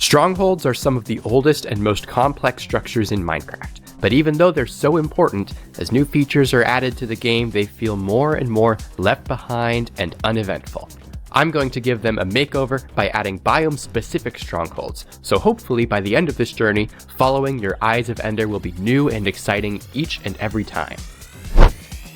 Strongholds are some of the oldest and most complex structures in Minecraft, but even though they're so important, as new features are added to the game, they feel more and more left behind and uneventful. I'm going to give them a makeover by adding biome-specific strongholds, so hopefully by the end of this journey, following your Eyes of Ender will be new and exciting each and every time.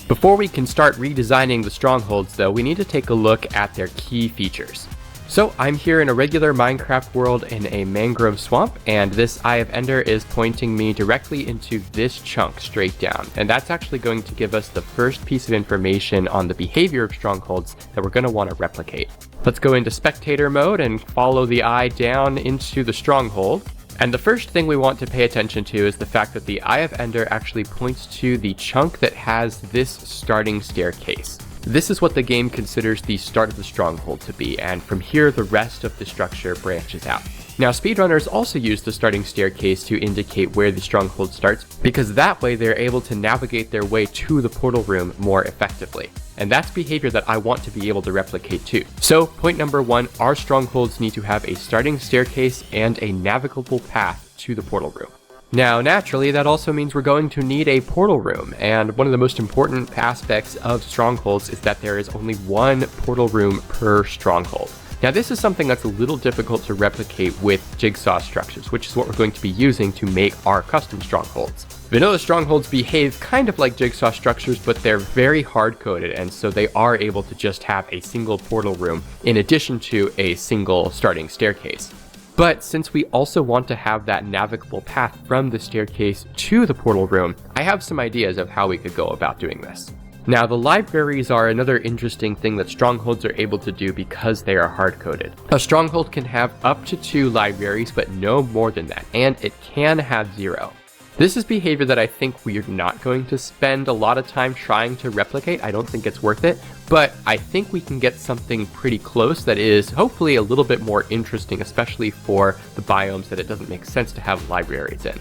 Before we can start redesigning the strongholds though, we need to take a look at their key features. So I'm here in a regular Minecraft world in a mangrove swamp, and this Eye of Ender is pointing me directly into this chunk straight down. And that's actually going to give us the first piece of information on the behavior of strongholds that we're going to want to replicate. Let's go into spectator mode and follow the eye down into the stronghold. And the first thing we want to pay attention to is the fact that the Eye of Ender actually points to the chunk that has this starting staircase. This is what the game considers the start of the stronghold to be, and from here the rest of the structure branches out. Now speedrunners also use the starting staircase to indicate where the stronghold starts, because that way they're able to navigate their way to the portal room more effectively. And that's behavior that I want to be able to replicate too. So point number one, our strongholds need to have a starting staircase and a navigable path to the portal room. Now, naturally, that also means we're going to need a portal room, and one of the most important aspects of strongholds is that there is only one portal room per stronghold. Now, this is something that's a little difficult to replicate with jigsaw structures, which is what we're going to be using to make our custom strongholds. Vanilla strongholds behave kind of like jigsaw structures, but they're very hard-coded, and so they are able to just have a single portal room in addition to a single starting staircase. But since we also want to have that navigable path from the staircase to the portal room, I have some ideas of how we could go about doing this. Now, the libraries are another interesting thing that strongholds are able to do because they are hard-coded. A stronghold can have up to 2 libraries, but no more than that, and it can have 0. This is behavior that I think we're not going to spend a lot of time trying to replicate. I don't think it's worth it, but I think we can get something pretty close that is hopefully a little bit more interesting, especially for the biomes that it doesn't make sense to have libraries in.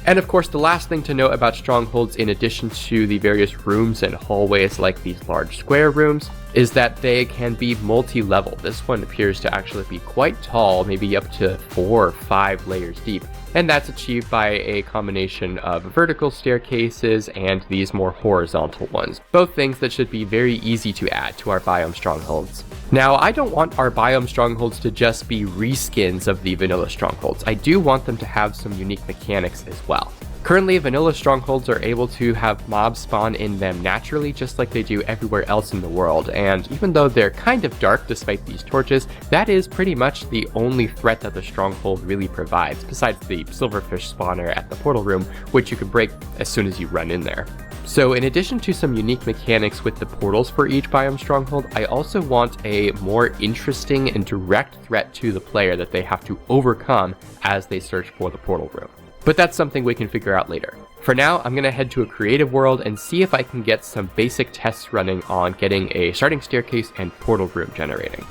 And of course, the last thing to note about strongholds, in addition to the various rooms and hallways like these large square rooms, is that they can be multi-level. This one appears to actually be quite tall, maybe up to 4 or 5 layers deep. And that's achieved by a combination of vertical staircases and these more horizontal ones. Both things that should be very easy to add to our biome strongholds. Now, I don't want our biome strongholds to just be reskins of the vanilla strongholds. I do want them to have some unique mechanics as well. Currently, vanilla strongholds are able to have mobs spawn in them naturally, just like they do everywhere else in the world, and even though they're kind of dark despite these torches, that is pretty much the only threat that the stronghold really provides, besides the silverfish spawner at the portal room, which you can break as soon as you run in there. So in addition to some unique mechanics with the portals for each biome stronghold, I also want a more interesting and direct threat to the player that they have to overcome as they search for the portal room. But that's something we can figure out later. For now, I'm going to head to a creative world and see if I can get some basic tests running on getting a starting staircase and portal room generating.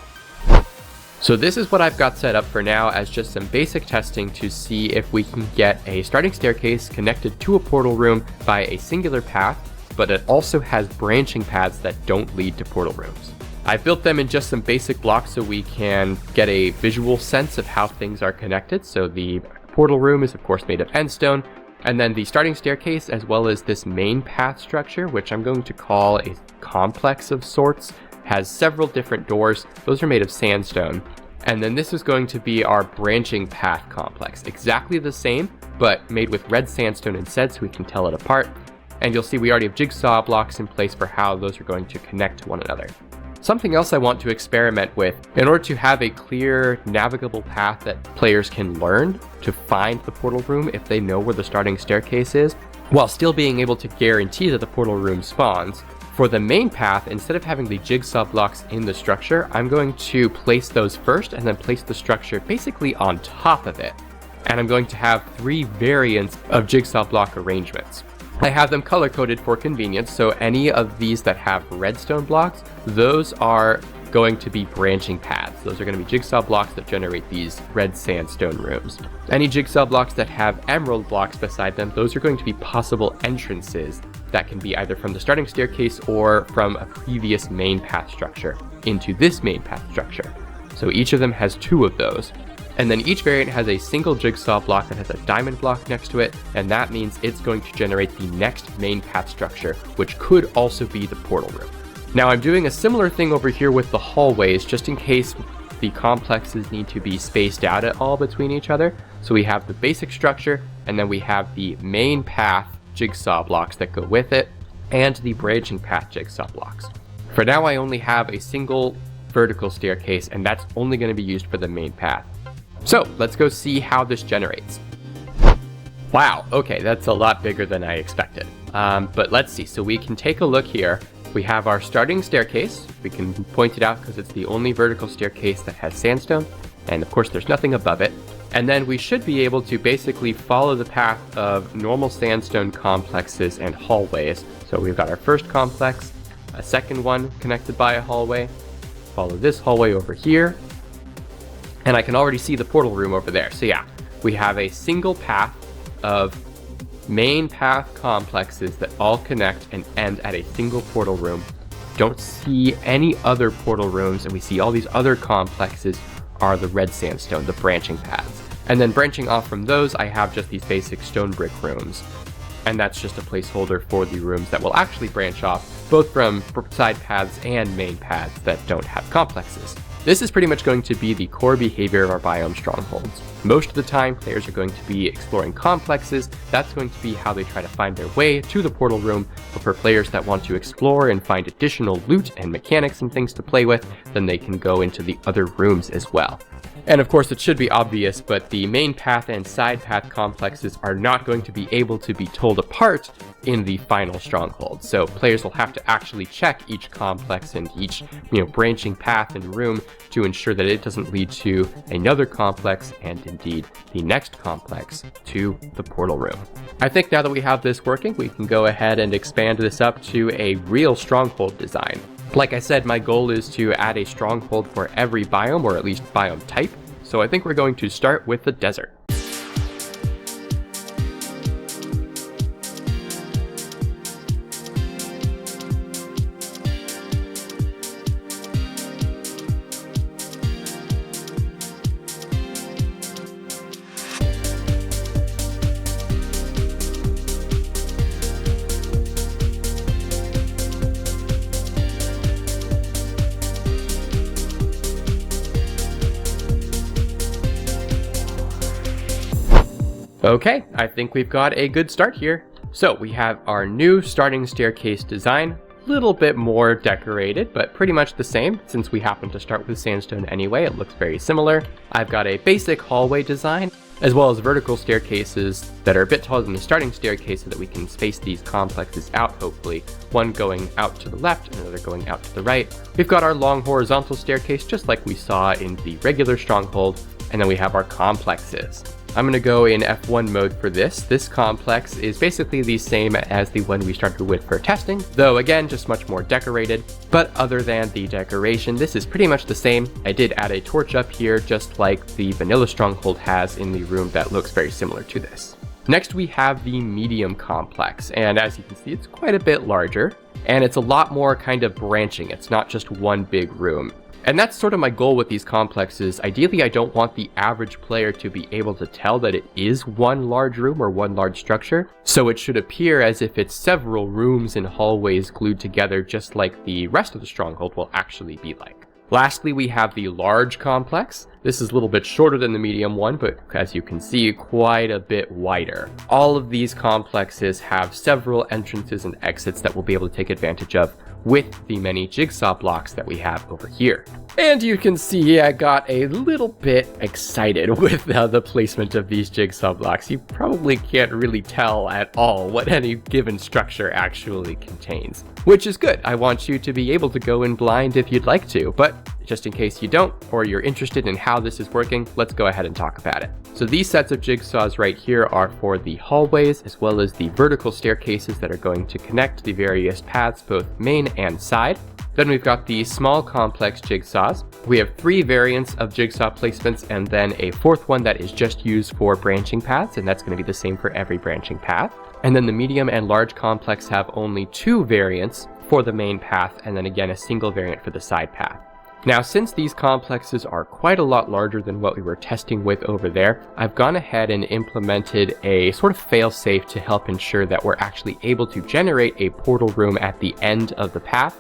So this is what I've got set up for now as just some basic testing to see if we can get a starting staircase connected to a portal room by a singular path, but it also has branching paths that don't lead to portal rooms. I've built them in just some basic blocks so we can get a visual sense of how things are connected. So the portal room is of course made of endstone, and then the starting staircase as well as this main path structure, which I'm going to call a complex of sorts, has several different doors. Those are made of sandstone. And then this is going to be our branching path complex, exactly the same, but made with red sandstone instead so we can tell it apart. And you'll see we already have jigsaw blocks in place for how those are going to connect to one another. Something else I want to experiment with, in order to have a clear navigable path that players can learn to find the portal room if they know where the starting staircase is, while still being able to guarantee that the portal room spawns. For the main path, instead of having the jigsaw blocks in the structure, I'm going to place those first and then place the structure basically on top of it. And I'm going to have 3 variants of jigsaw block arrangements. I have them color-coded for convenience, so any of these that have redstone blocks, those are going to be branching paths. Those are going to be jigsaw blocks that generate these red sandstone rooms. Any jigsaw blocks that have emerald blocks beside them, those are going to be possible entrances that can be either from the starting staircase or from a previous main path structure into this main path structure. So each of them has 2 of those. And then each variant has a single jigsaw block that has a diamond block next to it, and that means it's going to generate the next main path structure, which could also be the portal room. Now I'm doing a similar thing over here with the hallways, just in case the complexes need to be spaced out at all between each other. So we have the basic structure, and then we have the main path jigsaw blocks that go with it, and the branching path jigsaw blocks. For now, I only have a single vertical staircase, and that's only going to be used for the main path. So let's go see how this generates. Wow, okay, that's a lot bigger than I expected. But let's see, so we can take a look here. We have our starting staircase. We can point it out because it's the only vertical staircase that has sandstone. And of course, there's nothing above it. And then we should be able to basically follow the path of normal sandstone complexes and hallways. So we've got our first complex, a second one connected by a hallway, follow this hallway over here, and I can already see the portal room over there. So yeah, we have a single path of main path complexes that all connect and end at a single portal room. Don't see any other portal rooms, and we see all these other complexes are the red sandstone, the branching paths. And then branching off from those, I have just these basic stone brick rooms. And that's just a placeholder for the rooms that will actually branch off, both from side paths and main paths that don't have complexes. This is pretty much going to be the core behavior of our biome strongholds. Most of the time, players are going to be exploring complexes. That's going to be how they try to find their way to the portal room. But for players that want to explore and find additional loot and mechanics and things to play with, then they can go into the other rooms as well. And of course, it should be obvious, but the main path and side path complexes are not going to be able to be told apart in the final stronghold. So players will have to actually check each complex and each, branching path and room to ensure that it doesn't lead to another complex and indeed the next complex to the portal room. I think now that we have this working, we can go ahead and expand this up to a real stronghold design. Like I said, my goal is to add a stronghold for every biome, or at least biome type. So I think we're going to start with the desert. Okay, I think we've got a good start here. So we have our new starting staircase design, a little bit more decorated, but pretty much the same since we happen to start with sandstone anyway. It looks very similar. I've got a basic hallway design, as well as vertical staircases that are a bit taller than the starting staircase so that we can space these complexes out, hopefully. One going out to the left and another going out to the right. We've got our long horizontal staircase, just like we saw in the regular stronghold, and then we have our complexes. I'm going to go in F1 mode for this. This complex is basically the same as the one we started with for testing, though again, just much more decorated. But other than the decoration, this is pretty much the same. I did add a torch up here, just like the vanilla stronghold has in the room that looks very similar to this. Next, we have the medium complex, and as you can see, it's quite a bit larger, and it's a lot more kind of branching. It's not just one big room. And that's sort of my goal with these complexes. Ideally, I don't want the average player to be able to tell that it is one large room or one large structure. So it should appear as if it's several rooms and hallways glued together, just like the rest of the stronghold will actually be like. Lastly, we have the large complex. This is a little bit shorter than the medium one, but as you can see, quite a bit wider. All of these complexes have several entrances and exits that we'll be able to take advantage of with the many jigsaw blocks that we have over here. And you can see I got a little bit excited with the placement of these jigsaw blocks. You probably can't really tell at all what any given structure actually contains, which is good. I want you to be able to go in blind if you'd like to, but just in case you don't, or you're interested in how this is working, let's go ahead and talk about it. So these sets of jigsaws right here are for the hallways, as well as the vertical staircases that are going to connect the various paths, both main and side. Then we've got the small complex jigsaws. We have 3 variants of jigsaw placements, and then a 4th one that is just used for branching paths, and that's going to be the same for every branching path. And then the medium and large complex have only 2 variants for the main path, and then again a single variant for the side path. Now, since these complexes are quite a lot larger than what we were testing with over there, I've gone ahead and implemented a sort of fail-safe to help ensure that we're actually able to generate a portal room at the end of the path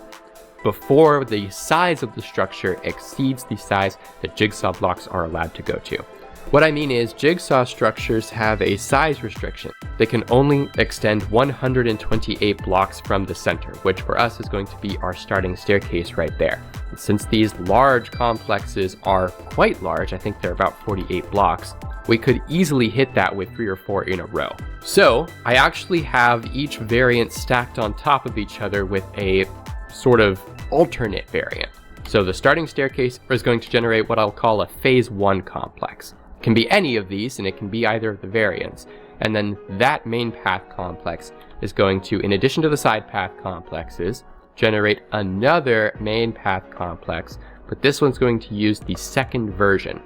before the size of the structure exceeds the size that jigsaw blocks are allowed to go to. What I mean is, jigsaw structures have a size restriction. They can only extend 128 blocks from the center, which for us is going to be our starting staircase right there. And since these large complexes are quite large, I think they're about 48 blocks, we could easily hit that with 3 or 4 in a row. So I actually have each variant stacked on top of each other with a sort of alternate variant. So the starting staircase is going to generate what I'll call a phase 1 complex. It can be any of these, and it can be either of the variants. And then that main path complex is going to, in addition to the side path complexes, generate another main path complex, but this one's going to use the second version.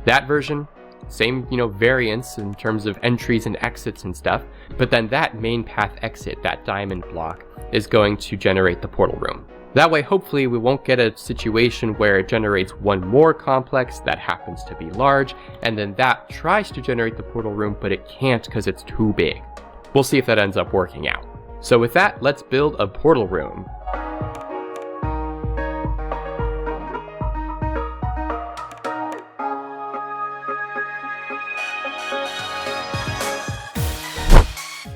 That version, same, variants in terms of entries and exits and stuff, but then that main path exit, that diamond block, is going to generate the portal room. That way, hopefully, we won't get a situation where it generates one more complex that happens to be large, and then that tries to generate the portal room, but it can't because it's too big. We'll see if that ends up working out. So with that, let's build a portal room.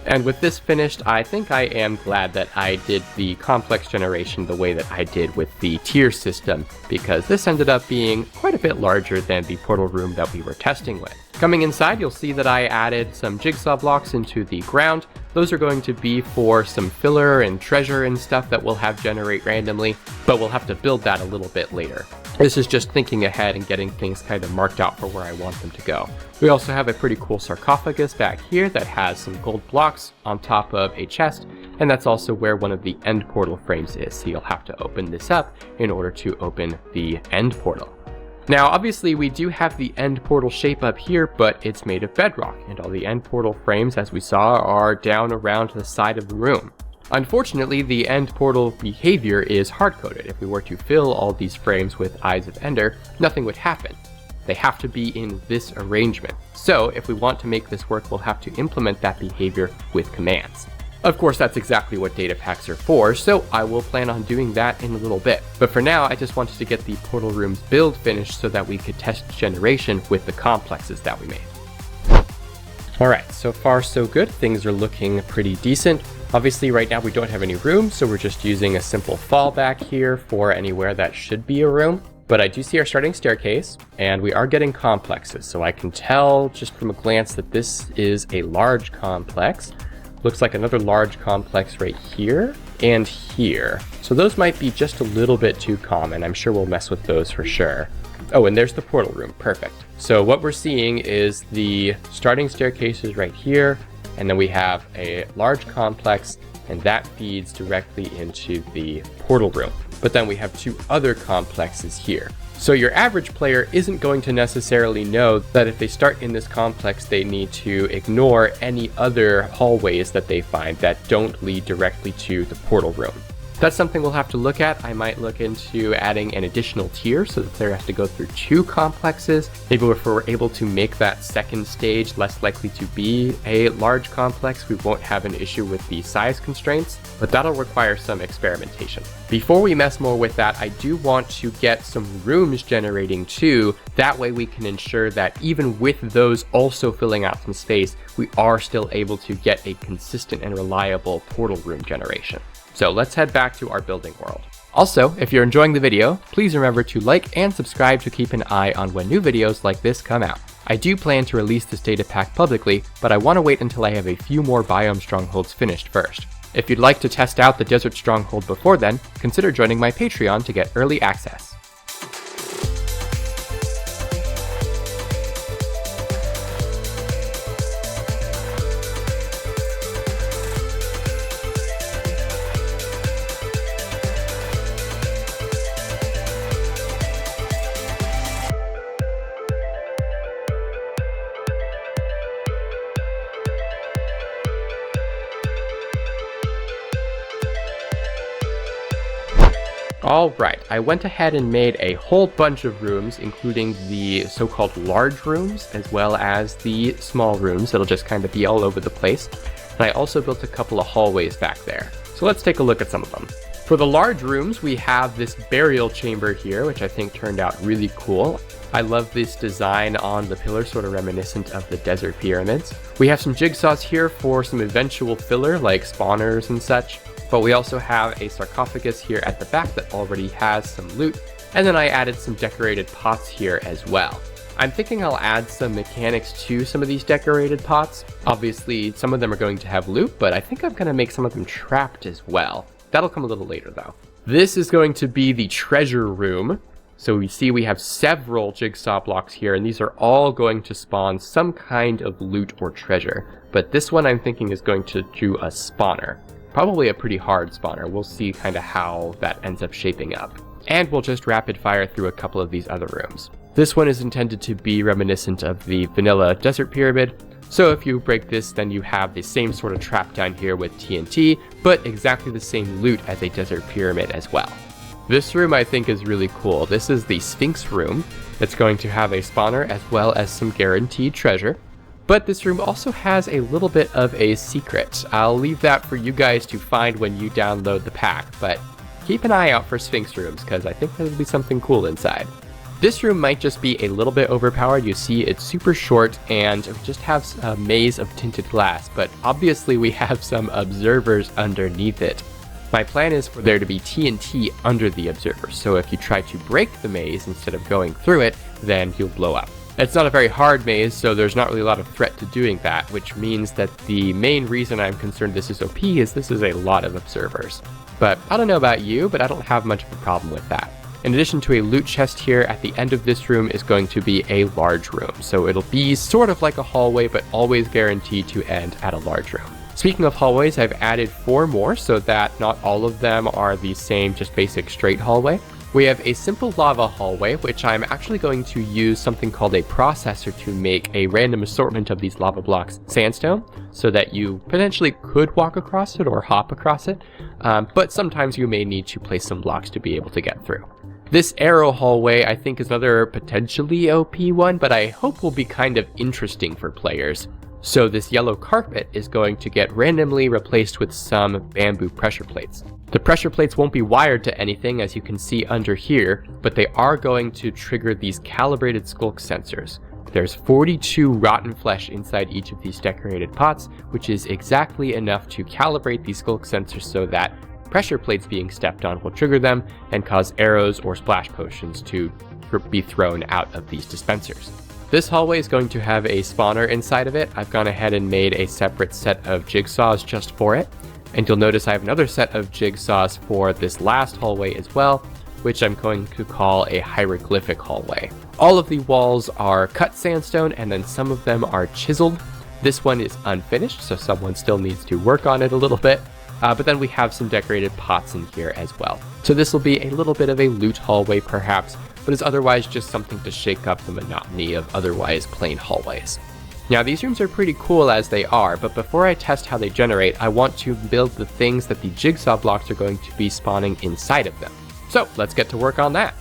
And with this finished, I think I am glad that I did the complex generation the way that I did with the tier system, because this ended up being quite a bit larger than the portal room that we were testing with. Coming inside, you'll see that I added some jigsaw blocks into the ground. Those are going to be for some filler and treasure and stuff that we'll have generate randomly, but we'll have to build that a little bit later. This is just thinking ahead and getting things kind of marked out for where I want them to go. We also have a pretty cool sarcophagus back here that has some gold blocks on top of a chest, and that's also where one of the end portal frames is, so you'll have to open this up in order to open the end portal. Now, obviously, we do have the end portal shape up here, but it's made of bedrock, and all the end portal frames, as we saw, are down around the side of the room. Unfortunately, the end portal behavior is hard-coded. If we were to fill all these frames with Eyes of Ender, nothing would happen. They have to be in this arrangement. So, if we want to make this work, we'll have to implement that behavior with commands. Of course, that's exactly what data packs are for, so I will plan on doing that in a little bit. But for now, I just wanted to get the portal room's build finished so that we could test generation with the complexes that we made. Alright, so far so good. Things are looking pretty decent. Obviously, right now we don't have any room, so we're just using a simple fallback here for anywhere that should be a room. But I do see our starting staircase, and we are getting complexes, so I can tell just from a glance that this is a large complex. Looks like another large complex right here and here. So those might be just a little bit too common. I'm sure we'll mess with those for sure. Oh, and there's the portal room. Perfect. So what we're seeing is the starting staircases right here, and then we have a large complex, and that feeds directly into the portal room. But then we have 2 other complexes here. So your average player isn't going to necessarily know that if they start in this complex, they need to ignore any other hallways that they find that don't lead directly to the portal room. That's something we'll have to look at. I might look into adding an additional tier so the player has to go through 2 complexes. Maybe if we're able to make that second stage less likely to be a large complex, we won't have an issue with the size constraints, but that'll require some experimentation. Before we mess more with that, I do want to get some rooms generating too. That way we can ensure that even with those also filling out some space, we are still able to get a consistent and reliable portal room generation. So let's head back to our building world. Also, if you're enjoying the video, please remember to like and subscribe to keep an eye on when new videos like this come out. I do plan to release this data pack publicly, but I want to wait until I have a few more biome strongholds finished first. If you'd like to test out the desert stronghold before then, consider joining my Patreon to get early access. Alright, I went ahead and made a whole bunch of rooms, including the so-called large rooms, as well as the small rooms that'll just kind of be all over the place. And I also built a couple of hallways back there. So let's take a look at some of them. For the large rooms, we have this burial chamber here, which I think turned out really cool. I love this design on the pillar, sort of reminiscent of the desert pyramids. We have some jigsaws here for some eventual filler, like spawners and such. But we also have a sarcophagus here at the back that already has some loot. And then I added some decorated pots here as well. I'm thinking I'll add some mechanics to some of these decorated pots. Obviously, some of them are going to have loot, but I think I'm going to make some of them trapped as well. That'll come a little later though. This is going to be the treasure room. So we see we have several jigsaw blocks here, and these are all going to spawn some kind of loot or treasure. But this one I'm thinking is going to do a spawner. Probably a pretty hard spawner. We'll see kind of how that ends up shaping up. And we'll just rapid fire through a couple of these other rooms. This one is intended to be reminiscent of the vanilla desert pyramid. So if you break this, then you have the same sort of trap down here with TNT, but exactly the same loot as a desert pyramid as well. This room I think is really cool. This is the Sphinx room. It's going to have a spawner as well as some guaranteed treasure. But this room also has a little bit of a secret. I'll leave that for you guys to find when you download the pack, but keep an eye out for Sphinx rooms because I think there'll be something cool inside. This room might just be a little bit overpowered. You see it's super short and it just has a maze of tinted glass, but obviously we have some observers underneath it. My plan is for there to be TNT under the observers, so if you try to break the maze instead of going through it, then you'll blow up. It's not a very hard maze, so there's not really a lot of threat to doing that, which means that the main reason I'm concerned this is OP is this is a lot of observers. But I don't know about you, but I don't have much of a problem with that. In addition to a loot chest here, at the end of this room is going to be a large room. So it'll be sort of like a hallway, but always guaranteed to end at a large room. Speaking of hallways, I've added 4 more so that not all of them are the same, just basic straight hallway. We have a simple lava hallway, which I'm actually going to use something called a processor to make a random assortment of these lava blocks sandstone, so that you potentially could walk across it or hop across it, but sometimes you may need to place some blocks to be able to get through. This arrow hallway I think is another potentially OP one, but I hope will be kind of interesting for players. So this yellow carpet is going to get randomly replaced with some bamboo pressure plates. The pressure plates won't be wired to anything, as you can see under here, but they are going to trigger these calibrated skulk sensors. There's 42 rotten flesh inside each of these decorated pots, which is exactly enough to calibrate these skulk sensors so that pressure plates being stepped on will trigger them and cause arrows or splash potions to be thrown out of these dispensers. This hallway is going to have a spawner inside of it. I've gone ahead and made a separate set of jigsaws just for it. And you'll notice I have another set of jigsaws for this last hallway as well, which I'm going to call a hieroglyphic hallway. All of the walls are cut sandstone and then some of them are chiseled. This one is unfinished, so someone still needs to work on it a little bit. But then we have some decorated pots in here as well. So this will be a little bit of a loot hallway perhaps, but is otherwise just something to shake up the monotony of otherwise plain hallways. Now these rooms are pretty cool as they are, but before I test how they generate, I want to build the things that the jigsaw blocks are going to be spawning inside of them. So let's get to work on that.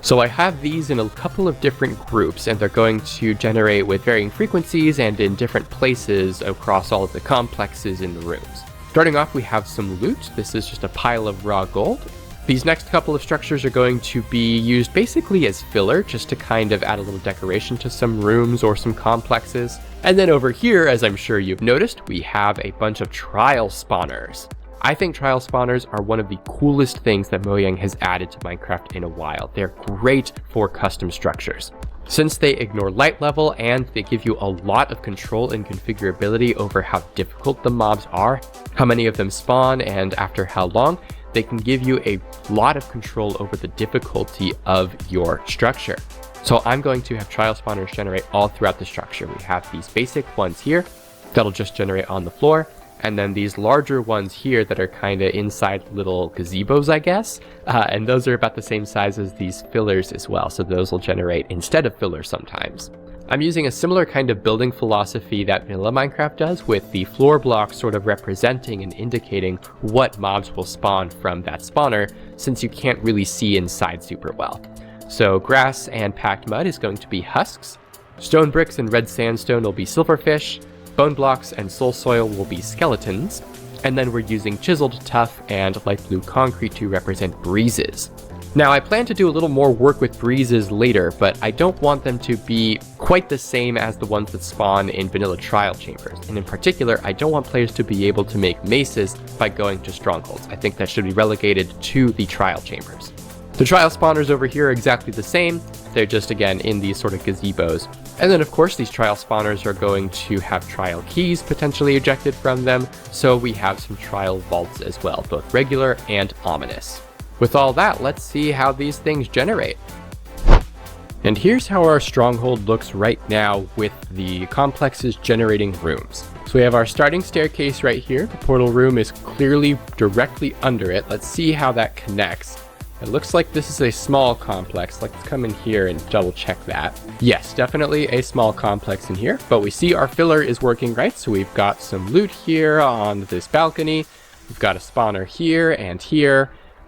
So I have these in a couple of different groups, and they're going to generate with varying frequencies and in different places across all of the complexes in the rooms. Starting off, we have some loot. This is just a pile of raw gold. These next couple of structures are going to be used basically as filler, just to kind of add a little decoration to some rooms or some complexes. And then over here, as I'm sure you've noticed, we have a bunch of trial spawners. I think trial spawners are one of the coolest things that Mojang has added to Minecraft in a while. They're great for custom structures. Since they ignore light level and they give you a lot of control and configurability over how difficult the mobs are, how many of them spawn, and after how long, they can give you a lot of control over the difficulty of your structure. So I'm going to have trial spawners generate all throughout the structure. We have these basic ones here that'll just generate on the floor. and then these larger ones here that are kind of inside little gazebos, I guess, and those are about the same size as these fillers as well, so those will generate instead of fillers sometimes. I'm using a similar kind of building philosophy that vanilla Minecraft does, with the floor blocks sort of representing and indicating what mobs will spawn from that spawner, since you can't really see inside super well. So grass and packed mud is going to be husks, stone bricks and red sandstone will be silverfish, bone blocks and soul soil will be skeletons, and then we're using chiseled tuff and light blue concrete to represent breezes. Now, I plan to do a little more work with breezes later, but I don't want them to be quite the same as the ones that spawn in vanilla trial chambers. And in particular, I don't want players to be able to make maces by going to strongholds. I think that should be relegated to the trial chambers. The trial spawners over here are exactly the same. They're just, again, in these sort of gazebos. And then, of course, these trial spawners are going to have trial keys potentially ejected from them, so we have some trial vaults as well, both regular and ominous. With all that, let's see how these things generate. And here's how our stronghold looks right now with the complexes generating rooms. So we have our starting staircase right here. The portal room is clearly directly under it. Let's see how that connects. It looks like this is a small complex. Let's come in here and double check that. Yes, definitely a small complex in here, but we see our filler is working right. So we've got some loot here on this balcony. We've got a spawner here,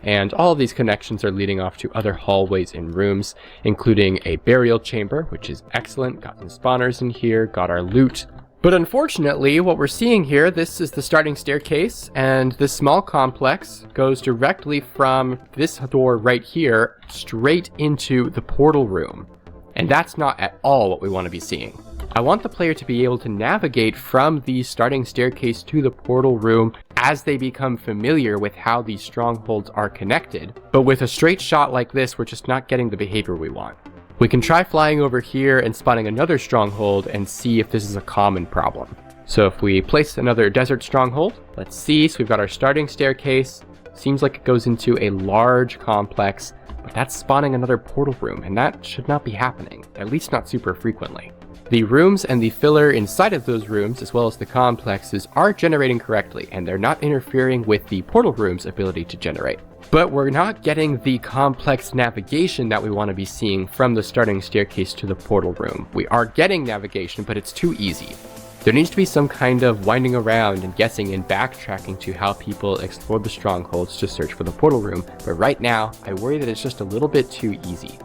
and all of these connections are leading off to other hallways and rooms, including a burial chamber, which is excellent. Got some spawners in here, got our loot. But unfortunately, what we're seeing here, this is the starting staircase, and this small complex goes directly from this door right here straight into the portal room. And that's not at all what we want to be seeing. I want the player to be able to navigate from the starting staircase to the portal room as they become familiar with how these strongholds are connected. But with a straight shot like this, we're just not getting the behavior we want. We can try flying over here and spawning another stronghold and see if this is a common problem. So if we place another desert stronghold, let's see. So we've got our starting staircase. Seems like it goes into a large complex, but that's spawning another portal room, and that should not be happening, at least not super frequently. The rooms and the filler inside of those rooms, as well as the complexes, are generating correctly, and they're not interfering with the portal room's ability to generate. But we're not getting the complex navigation that we want to be seeing from the starting staircase to the portal room. We are getting navigation, but it's too easy. There needs to be some kind of winding around and guessing and backtracking to how people explore the strongholds to search for the portal room, but right now, I worry that it's just a little bit too easy.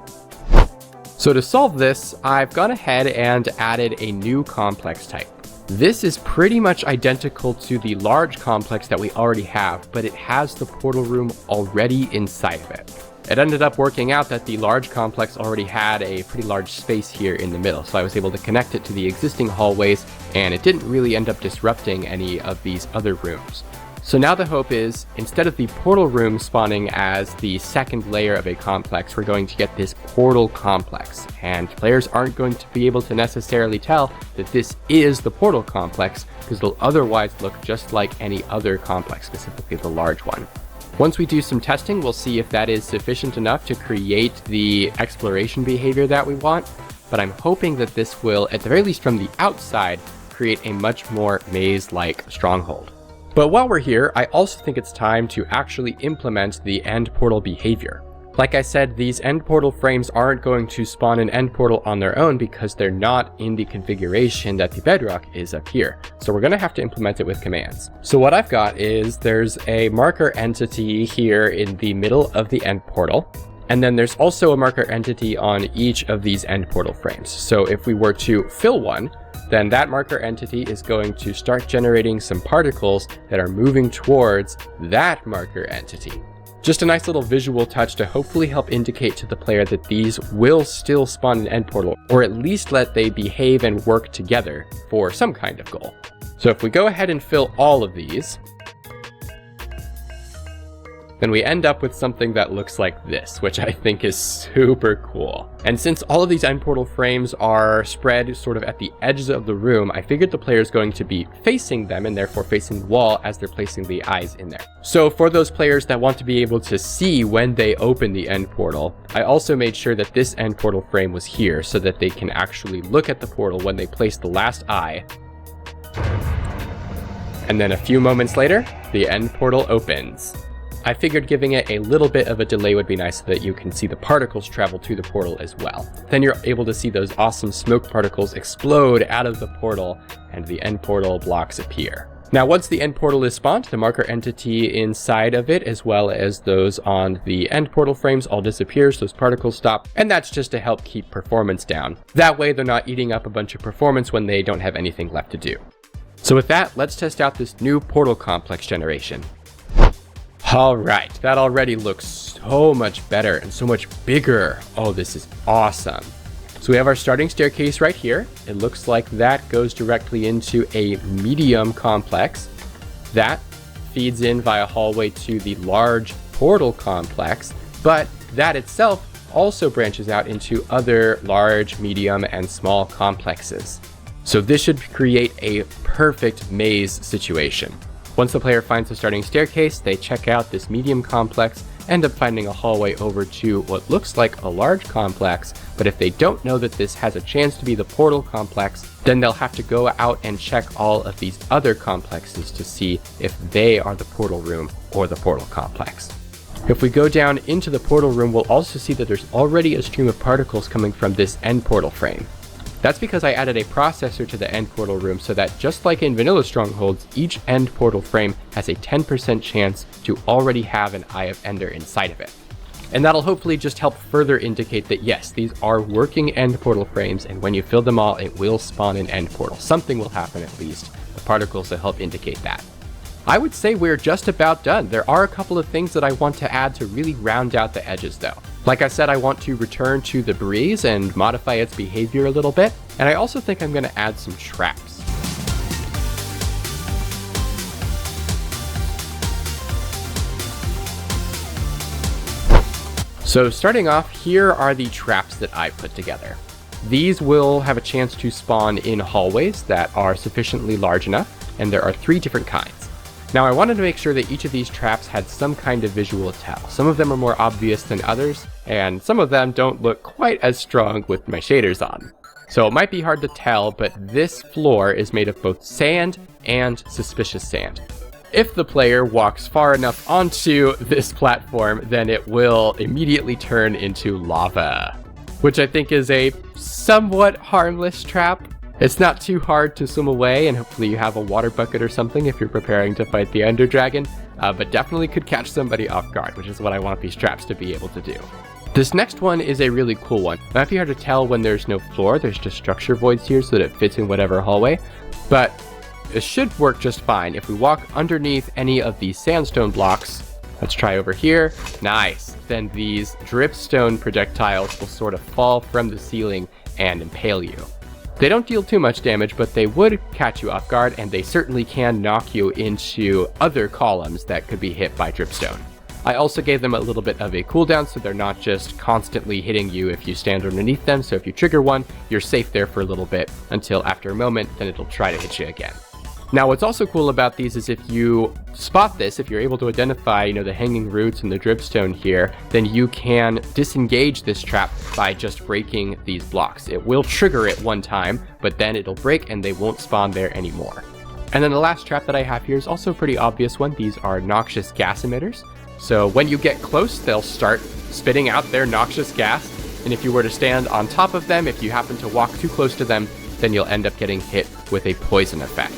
So to solve this, I've gone ahead and added a new complex type. This is pretty much identical to the large complex that we already have, but it has the portal room already inside of it. It ended up working out that the large complex already had a pretty large space here in the middle, so I was able to connect it to the existing hallways, and it didn't really end up disrupting any of these other rooms. So now the hope is, instead of the portal room spawning as the second layer of a complex, we're going to get this portal complex. And players aren't going to be able to necessarily tell that this is the portal complex, because it'll otherwise look just like any other complex, specifically the large one. Once we do some testing, we'll see if that is sufficient enough to create the exploration behavior that we want. But I'm hoping that this will, at the very least from the outside, create a much more maze-like stronghold. But while we're here, I also think it's time to actually implement the end portal behavior. Like I said, these end portal frames aren't going to spawn an end portal on their own because they're not in the configuration that the bedrock is up here. So we're going to have to implement it with commands. So what I've got is there's a marker entity here in the middle of the end portal. And then there's also a marker entity on each of these end portal frames. So if we were to fill one, then that marker entity is going to start generating some particles that are moving towards that marker entity. Just a nice little visual touch to hopefully help indicate to the player that these will still spawn an end portal, or at least let they behave and work together for some kind of goal. So if we go ahead and fill all of these, then we end up with something that looks like this, which I think is super cool. And since all of these end portal frames are spread sort of at the edges of the room, I figured the player is going to be facing them and therefore facing the wall as they're placing the eyes in there. So for those players that want to be able to see when they open the end portal, I also made sure that this end portal frame was here so that they can actually look at the portal when they place the last eye. And then a few moments later, the end portal opens. I figured giving it a little bit of a delay would be nice so that you can see the particles travel to the portal as well. Then you're able to see those awesome smoke particles explode out of the portal and the end portal blocks appear. Now, once the end portal is spawned, the marker entity inside of it, as well as those on the end portal frames, all disappears, those particles stop, and that's just to help keep performance down. That way they're not eating up a bunch of performance when they don't have anything left to do. So with that, let's test out this new portal complex generation. All right, that already looks so much better and so much bigger. Oh, this is awesome. So we have our starting staircase right here. It looks like that goes directly into a medium complex. That feeds in via hallway to the large portal complex, but that itself also branches out into other large, medium, and small complexes. So this should create a perfect maze situation. Once the player finds the starting staircase, they check out this medium complex, end up finding a hallway over to what looks like a large complex, but if they don't know that this has a chance to be the portal complex, then they'll have to go out and check all of these other complexes to see if they are the portal room or the portal complex. If we go down into the portal room, we'll also see that there's already a stream of particles coming from this end portal frame. That's because I added a processor to the end portal room so that just like in vanilla Strongholds, each end portal frame has a 10% chance to already have an Eye of Ender inside of it. And that'll hopefully just help further indicate that yes, these are working end portal frames, and when you fill them all, it will spawn an end portal. Something will happen at least. The particles will help indicate that. I would say we're just about done. There are a couple of things that I want to add to really round out the edges though. Like I said, I want to return to the breeze and modify its behavior a little bit, and I also think I'm going to add some traps. So starting off, here are the traps that I put together. These will have a chance to spawn in hallways that are sufficiently large enough, and there are 3 different kinds. Now I wanted to make sure that each of these traps had some kind of visual tell. Some of them are more obvious than others, and some of them don't look quite as strong with my shaders on. So it might be hard to tell, but this floor is made of both sand and suspicious sand. If the player walks far enough onto this platform, then it will immediately turn into lava, which I think is a somewhat harmless trap. It's not too hard to swim away, and hopefully you have a water bucket or something if you're preparing to fight the Ender Dragon, but definitely could catch somebody off guard, which is what I want these traps to be able to do. This next one is a really cool one. It might be hard to tell when there's no floor, there's just structure voids here so that it fits in whatever hallway, but it should work just fine. If we walk underneath any of these sandstone blocks, let's try over here, nice, then these dripstone projectiles will sort of fall from the ceiling and impale you. They don't deal too much damage, but they would catch you off guard, and they certainly can knock you into other columns that could be hit by dripstone. I also gave them a little bit of a cooldown so they're not just constantly hitting you if you stand underneath them, so if you trigger one, you're safe there for a little bit until after a moment, then it'll try to hit you again. Now what's also cool about these is if you spot this, if you're able to identify, the hanging roots and the dripstone here, then you can disengage this trap by just breaking these blocks. It will trigger it one time, but then it'll break and they won't spawn there anymore. And then the last trap that I have here is also a pretty obvious one. These are noxious gas emitters. So when you get close, they'll start spitting out their noxious gas. And if you were to stand on top of them, if you happen to walk too close to them, then you'll end up getting hit with a poison effect.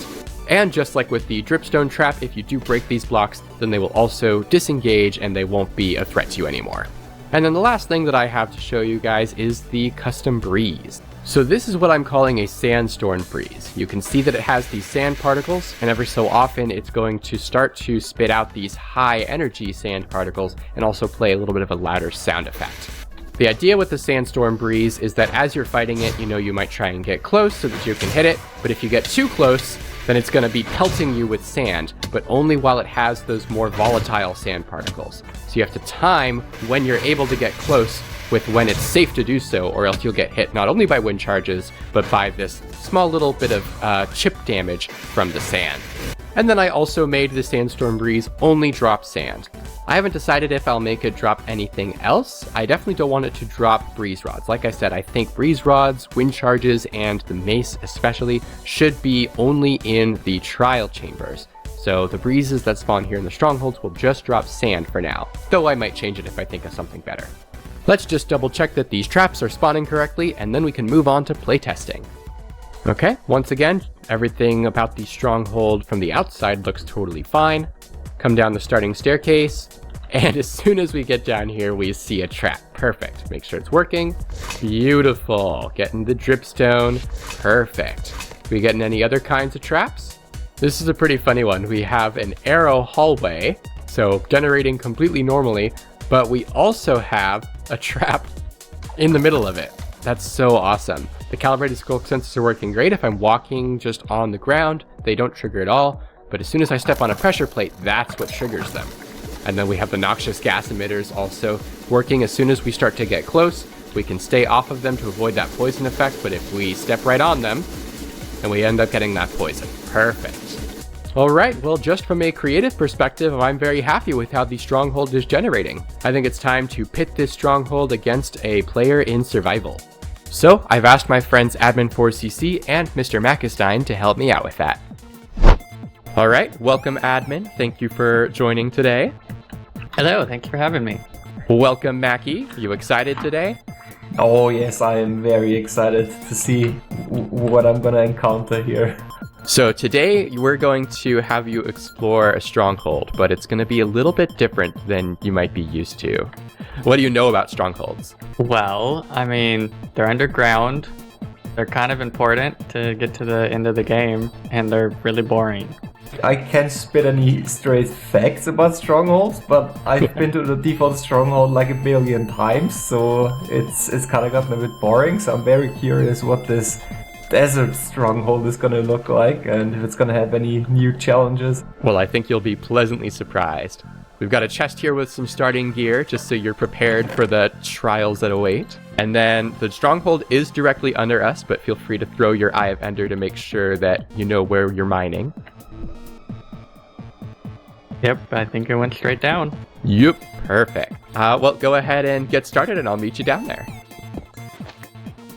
And just like with the dripstone trap, if you do break these blocks, then they will also disengage and they won't be a threat to you anymore. And then the last thing that I have to show you guys is the custom breeze. So this is what I'm calling a sandstorm breeze. You can see that it has these sand particles, and every so often it's going to start to spit out these high energy sand particles and also play a little bit of a louder sound effect. The idea with the sandstorm breeze is that as you're fighting it, you might try and get close so that you can hit it, but if you get too close, then it's going to be pelting you with sand, but only while it has those more volatile sand particles. So you have to time when you're able to get close with when it's safe to do so, or else you'll get hit not only by wind charges, but by this small little bit of chip damage from the sand. And then I also made the sandstorm breeze only drop sand. I haven't decided if I'll make it drop anything else. I definitely don't want it to drop breeze rods. Like I said, I think breeze rods, wind charges, and the mace especially should be only in the trial chambers. so the breezes that spawn here in the strongholds will just drop sand for now, though I might change it if I think of something better. Let's just double check that these traps are spawning correctly, and then we can move on to playtesting. Okay, once again, everything about the stronghold from the outside looks totally fine. Come down the starting staircase, and as soon as we get down here, we see a trap. Perfect. Make sure it's working. Beautiful. Getting the dripstone. Perfect. We getting any other kinds of traps? This is a pretty funny one. We have an arrow hallway, so generating completely normally, but we also have a trap in the middle of it. That's so awesome. The calibrated skull sensors are working great. If I'm walking just on the ground, they don't trigger at all, but as soon as I step on a pressure plate, that's what triggers them. And then we have the noxious gas emitters also working. As soon as we start to get close, we can stay off of them to avoid that poison effect, but if we step right on them, then we end up getting that poison. Perfect. All right, well, just from a creative perspective, I'm very happy with how the stronghold is generating. I think it's time to pit this stronghold against a player in survival. So I've asked my friends Admin4CC and Mr. Mackestein to help me out with that. All right, welcome Admin. Thank you for joining today. Hello, thanks for having me. Welcome Mackie. You excited today? Oh yes, I am very excited to see what I'm gonna encounter here. So today we're going to have you explore a stronghold, but it's going to be a little bit different than you might be used to. What do you know about strongholds? Well, I mean, they're underground, they're kind of important to get to the end of the game, and they're really boring. I can't spit any straight facts about strongholds, but I've been to the default stronghold like a billion times, so it's kind of gotten a bit boring, so I'm very curious what this desert stronghold is going to look like and if it's going to have any new challenges. Well, I think you'll be pleasantly surprised. We've got a chest here with some starting gear just so you're prepared for the trials that await. And then the stronghold is directly under us, but feel free to throw your Eye of Ender to make sure that you know where you're mining. Yep, I think it went straight down. Yep, perfect. Well, go ahead and get started and I'll meet you down there.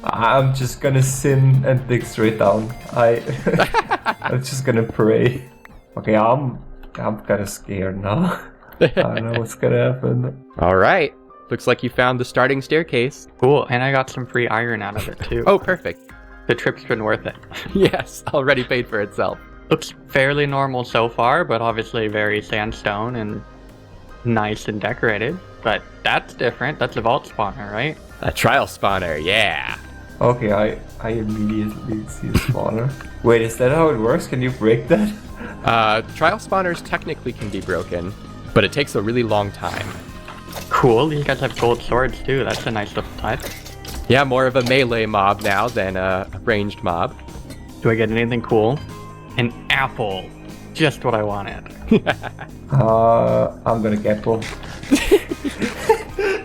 I'm just gonna sin and dig straight down. I'm just gonna pray. Okay, I'm kind of scared now. I don't know what's gonna happen. All right. Looks like you found the starting staircase. Cool, and I got some free iron out of it too. Oh, perfect. The trip's been worth it. Yes, already paid for itself. Looks fairly normal so far, but obviously very sandstone and nice and decorated. But that's different. That's a vault spawner, right? A trial spawner, yeah. Okay, I immediately see a spawner. Wait, is that how it works? Can you break that? Trial spawners technically can be broken, but it takes a really long time. Cool, these guys have gold swords too. That's a nice little touch. Yeah, more of a melee mob now than a ranged mob. Do I get anything cool? An apple. Just what I wanted. I'm gonna gamble.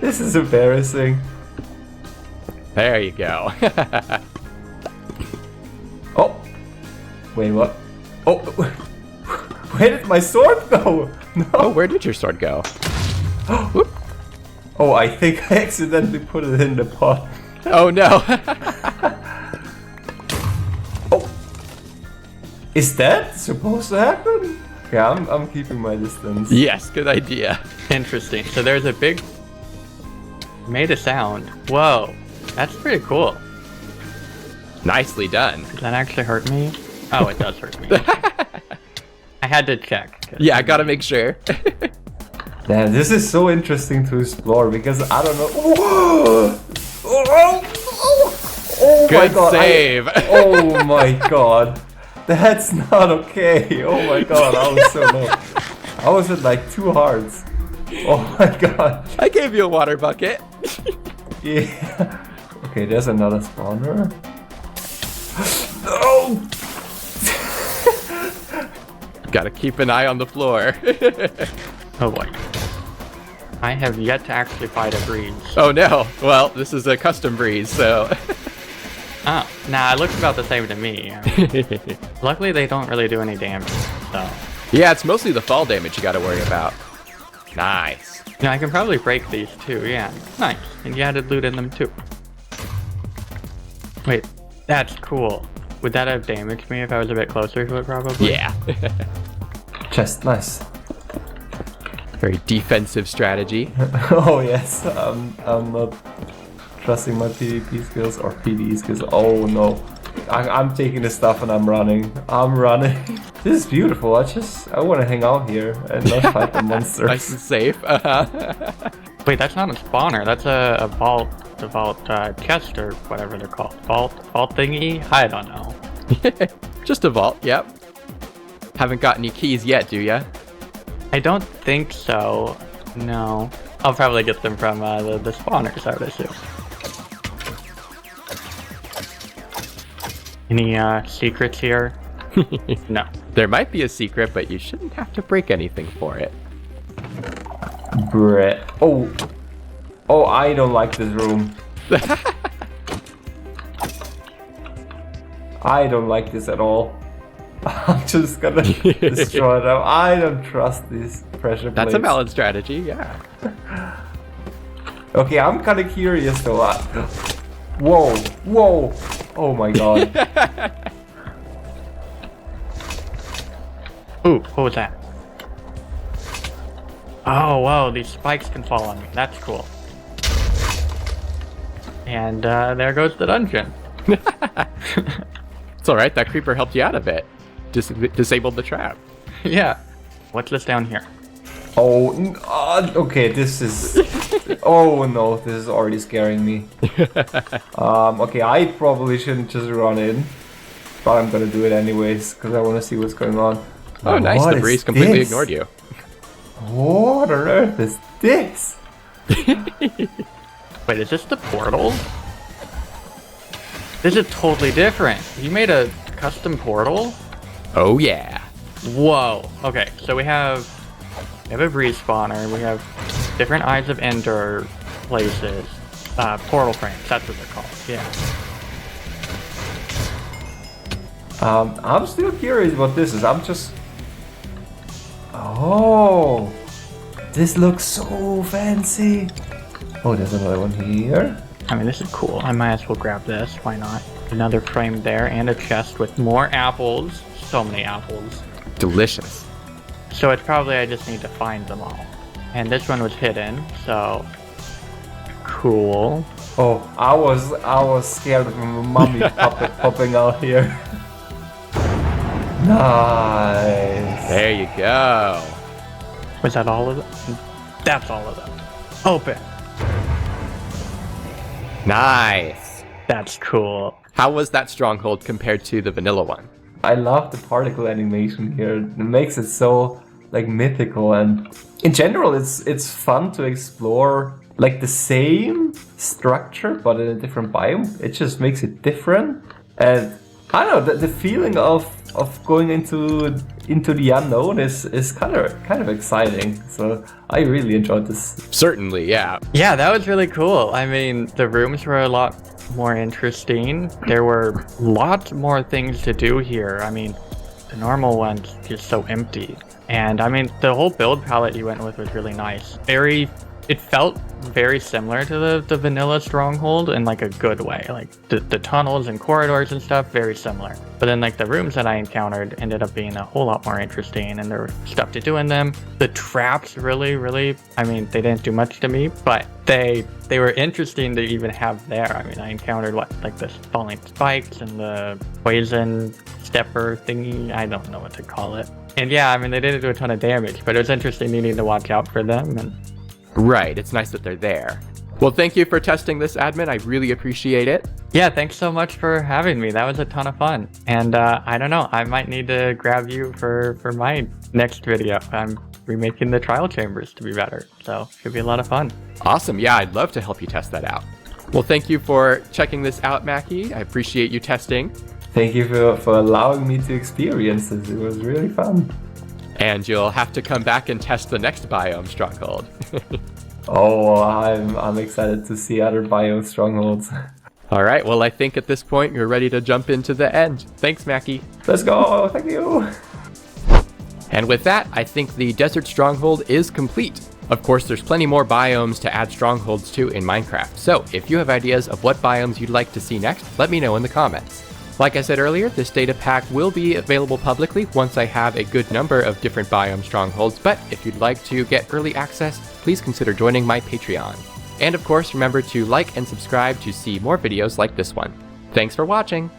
This is embarrassing. There you go. Oh! Wait, what? Oh! Where did my sword go? No! Oh, where did your sword go? Oh, I think I accidentally put it in the pot. Oh no! Oh! Is that supposed to happen? Yeah, I'm keeping my distance. Yes, good idea. Interesting. So there's a big... Made a sound. Whoa. That's pretty cool. Nicely done. Does that actually hurt me? Oh, it does hurt me. I had to check. Yeah, I gotta make sure. Damn, this is so interesting to explore because I don't know. Oh Good my god. save. Oh my god. That's not okay. Oh my god, I was so low. I was at like 2 hearts. Oh my god. I gave you a water bucket. Yeah. Okay, there's another spawner. No! Gotta keep an eye on the floor. Oh boy. I have yet to actually fight a breeze. Oh no. Well, this is a custom breeze, so... Oh, nah, it looks about the same to me. Luckily, they don't really do any damage, so... Yeah, it's mostly the fall damage you gotta worry about. Nice. Yeah, I can probably break these too, yeah. Nice. And you added loot in them too. Wait, that's cool. Would that have damaged me if I was a bit closer to it, probably? Yeah. Chest, nice. Very defensive strategy. Oh yes, I'm not trusting my PvP skills or PvE skills. Oh no, I'm taking the stuff and I'm running. I'm running. This is beautiful. I want to hang out here and not fight the monsters. Nice and safe. Wait, that's not a spawner. That's a vault, chest or whatever they're called. Vault thingy. I don't know. Just a vault. Yep. Haven't got any keys yet, do ya? I don't think so. No. I'll probably get them from the spawners, I would assume. Any secrets here? No. There might be a secret, but you shouldn't have to break anything for it. Brett. Oh, I don't like this room. I don't like this at all. I'm just gonna destroy them. I don't trust these pressure plates. That's a valid strategy, yeah. Okay, I'm kind of curious though. Whoa! Oh my god. Ooh, what was that? Oh, whoa, these spikes can fall on me. That's cool. And there goes the dungeon. It's alright, that creeper helped you out a bit. Disabled the trap. Yeah. What's this down here? Oh, okay, this is... Oh no, this is already scaring me. Okay, I probably shouldn't just run in. But I'm gonna do it anyways, because I want to see what's going on. Oh, nice, What the breeze is completely this? ignored you. What on earth is this? Wait, is this the portal? This is totally different. You made a custom portal? Oh yeah. Whoa. Okay, so we have a breeze spawner, we have different Eyes of Ender places, portal frames, that's what they're called, yeah. I'm still curious what this is. I'm just... Oh, this looks so fancy. Oh, there's another one here. I mean, this is cool. I might as well grab this. Why not? Another frame there and a chest with more apples. So many apples. Delicious. So it's probably I just need to find them all. And this one was hidden, so... Cool. Oh, I was scared of a mummy puppet popping out here. Nice. There you go. Was that all of them? That's all of them. Open. Nice. That's cool. How was that stronghold compared to the vanilla one? I love the particle animation here. It makes it so like mythical, and in general it's fun to explore like the same structure but in a different biome. It just makes it different, and I don't know, the feeling of going into the unknown is kind of exciting. So I really enjoyed this. Certainly, yeah. Yeah, that was really cool. I mean, the rooms were a lot more interesting. There were lots more things to do here. I mean, the normal one's just so empty. And I mean, the whole build palette you went with was really nice. It felt very similar to the vanilla Stronghold in like a good way. Like the tunnels and corridors and stuff, very similar. But then like the rooms that I encountered ended up being a whole lot more interesting, and there was stuff to do in them. The traps really, I mean, they didn't do much to me, but they were interesting to even have there. I mean, I encountered like the falling spikes and the poison stepper thingy. I don't know what to call it. And yeah, I mean, they didn't do a ton of damage, but it was interesting needing to watch out for them. And right, it's nice that they're there. Well, thank you for testing this, admin. I really appreciate it. yeah, thanks so much for having me. That was a ton of fun. And I don't know, I might need to grab you for my next video. I'm remaking the trial chambers to be better, so it should be a lot of fun. Awesome. Yeah, I'd love to help you test that out. Well, thank you for checking this out, Mackie. I appreciate you testing. Thank you for allowing me to experience this. It was really fun. And you'll have to come back and test the next biome stronghold. Oh, I'm excited to see other biome strongholds. All right, well, I think at this point you're ready to jump into the end. Thanks, Mackie. Let's go. Thank you. And with that, I think the desert stronghold is complete. Of course, there's plenty more biomes to add strongholds to in Minecraft. So if you have ideas of what biomes you'd like to see next, let me know in the comments. Like I said earlier, this data pack will be available publicly once I have a good number of different biome strongholds, but if you'd like to get early access, please consider joining my Patreon. And of course, remember to like and subscribe to see more videos like this one. Thanks for watching!